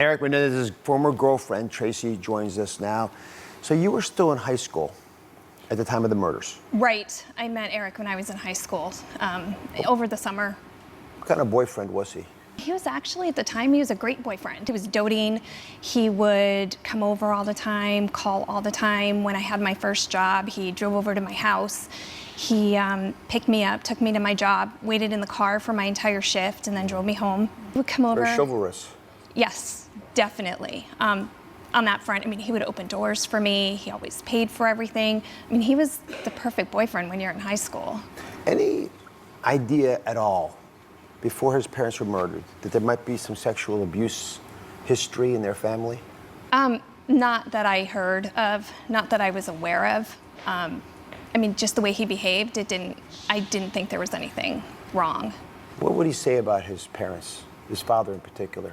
Erik Menendez's former girlfriend, Tracy, joins us now. So you were still in high school at the time of the murders? Right. I met Erik when I was in high school, over the summer. What kind of boyfriend was he? He was actually, at the time, he was a great boyfriend. He was doting. He would come over all the time, call all the time. When I had my first job, he drove over to my house. He picked me up, took me to my job, waited in the car for my entire shift, and then drove me home. He would come over. Very chivalrous. Yes, definitely. On that front, I mean, he would open doors for me. He always paid for everything. I mean, he was the perfect boyfriend when you're in high school. Any idea at all, before his parents were murdered, that there might be some sexual abuse history in their family? Not that I heard of, not that I was aware of. I mean, just the way he behaved, I didn't think there was anything wrong. What would he say about his parents, his father in particular?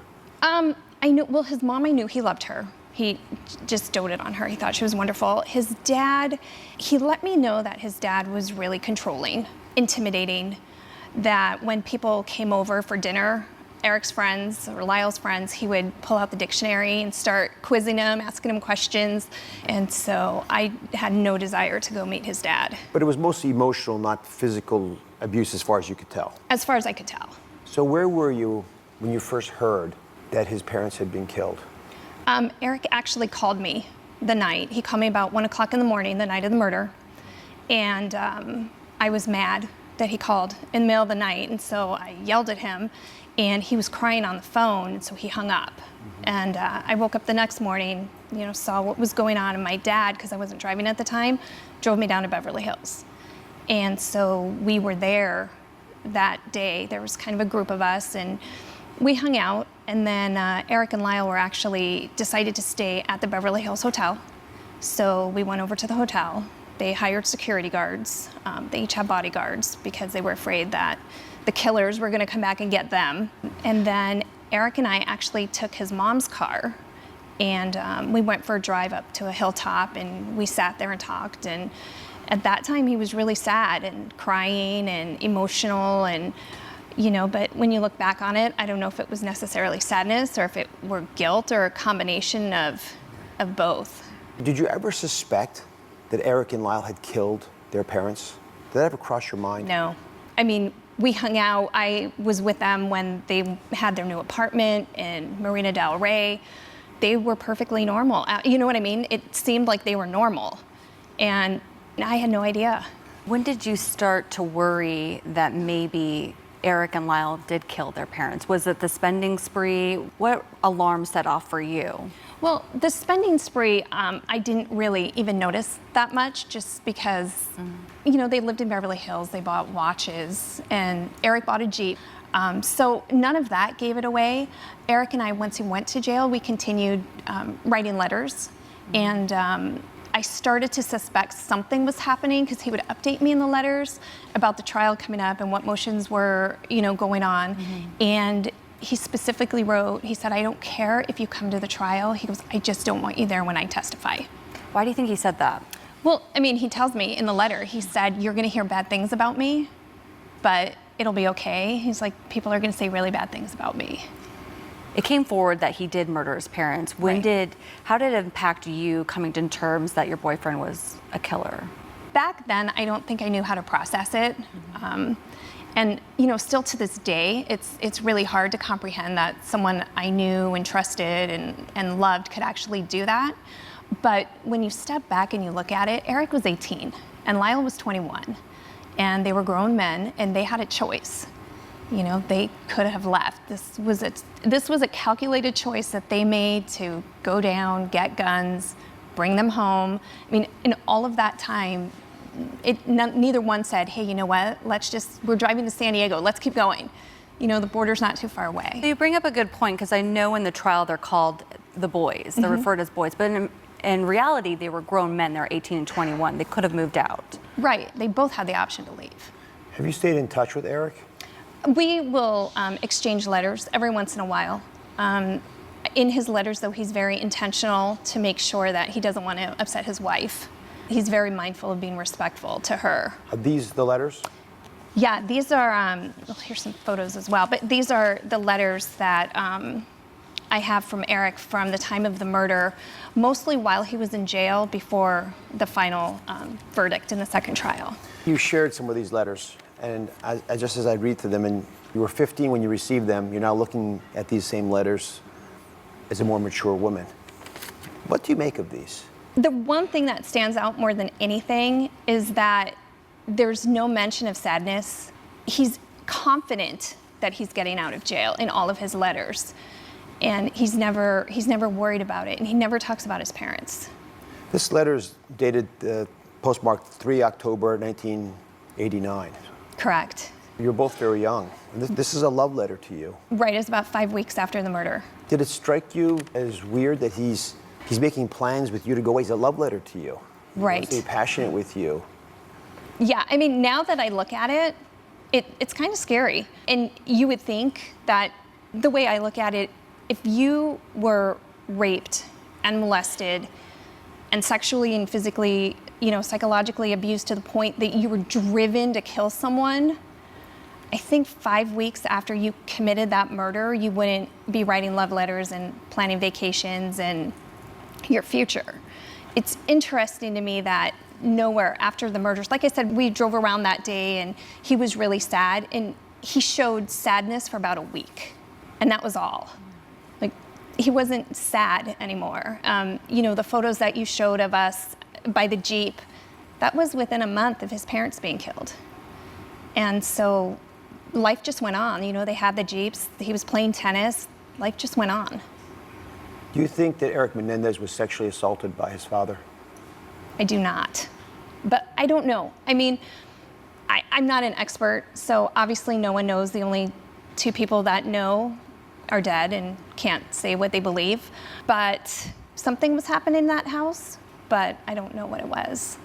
Well, his mom, I knew he loved her. He just doted on her. He thought she was wonderful. His dad, he let me know that his dad was really controlling, intimidating, that when people came over for dinner, Erik's friends or Lyle's friends, he would pull out the dictionary and start quizzing them, asking them questions. And so I had no desire to go meet his dad. But it was mostly emotional, not physical abuse as far as you could tell? As far as I could tell. So where were you when you first heard that his parents had been killed? Erik actually called me the night. He called me about 1 o'clock in the morning, the night of the murder. And I was mad that he called in the middle of the night. And so I yelled at him, and he was crying on the phone, and so he hung up. And I woke up the next morning, saw what was going on, and my dad, because I wasn't driving at the time, drove me down to Beverly Hills. And so we were there that day. There was kind of a group of us, and we hung out, and then Erik and Lyle were actually decided to stay at the Beverly Hills Hotel. So we went over to the hotel. They hired security guards. They each had bodyguards because they were afraid that the killers were going to come back and get them. And then Erik and I actually took his mom's car, and we went for a drive up to a hilltop, and we sat there and talked. And at that time, he was really sad and crying and emotional, and but when you look back on it, I don't know if it was necessarily sadness or if it were guilt or a combination of both. Did you ever suspect that Erik and Lyle had killed their parents? Did that ever cross your mind? No. I mean, we hung out. I was with them when they had their new apartment in Marina del Rey. They were perfectly normal. You know what I mean? It seemed like they were normal. And I had no idea. When did you start to worry that maybe Erik and Lyle did kill their parents? Was it the spending spree? What alarm set off for you? Well, the spending spree, I didn't really even notice that much, just because, they lived in Beverly Hills, they bought watches, and Erik bought a Jeep. So none of that gave it away. Erik and I, once he went to jail, we continued writing letters, and I started to suspect something was happening because he would update me in the letters about the trial coming up and what motions were, going on. And he specifically wrote, he said, "I don't care if you come to the trial." He goes, "I just don't want you there when I testify." Why do you think he said that? Well, I mean, he tells me in the letter, he said, "You're going to hear bad things about me, but it'll be okay." He's like, "People are going to say really bad things about me." It came forward that he did murder his parents. How did it impact you coming to terms that your boyfriend was a killer? Back then, I don't think I knew how to process it. And still to this day, it's really hard to comprehend that someone I knew and trusted and loved could actually do that. But when you step back and you look at it, Erik was 18 and Lyle was 21. And they were grown men, and they had a choice. They could have left. This was a calculated choice that they made to go down, get guns, bring them home. I mean, in all of that time, neither one said, "Hey, you know what? We're driving to San Diego. Let's keep going. The border's not too far away." So you bring up a good point, because I know in the trial they're called the boys. They're referred as boys, but in reality, they were grown men. They're 18 and 21. They could have moved out. Right. They both had the option to leave. Have you stayed in touch with Erik? We will exchange letters every once in a while. In his letters, though, he's very intentional to make sure that he doesn't want to upset his wife. He's very mindful of being respectful to her. Are these the letters? Yeah, these are, here's some photos as well, but these are the letters that I have from Erik from the time of the murder, mostly while he was in jail before the final verdict in the second trial. You shared some of these letters, and just as I read through them, and you were 15 when you received them, you're now looking at these same letters as a more mature woman. What do you make of these? The one thing that stands out more than anything is that there's no mention of sadness. He's confident that he's getting out of jail in all of his letters. And he's never worried about it, and he never talks about his parents. This letter's dated, postmarked 3 October 1989. Correct. You're both very young. And this is a love letter to you. Right, it was about 5 weeks after the murder. Did it strike you as weird that he's making plans with you to go away? It's a love letter to you. Right. He's very passionate with you. Yeah, I mean, now that I look at it, it's kind of scary. And you would think that the way I look at it, if you were raped and molested and sexually and physically, psychologically abused to the point that you were driven to kill someone, I think 5 weeks after you committed that murder, you wouldn't be writing love letters and planning vacations and your future. It's interesting to me that nowhere after the murders, like I said, we drove around that day and he was really sad, and he showed sadness for about a week, and that was all. Like, he wasn't sad anymore. The photos that you showed of us by the Jeep, that was within a month of his parents being killed. And so life just went on. They had the Jeeps, he was playing tennis, life just went on. Do you think that Erik Menendez was sexually assaulted by his father? I do not, but I don't know. I mean, I'm not an expert, so obviously no one knows. The only 2 people that know are dead and can't say what they believe. But something was happening in that house, but I don't know what it was.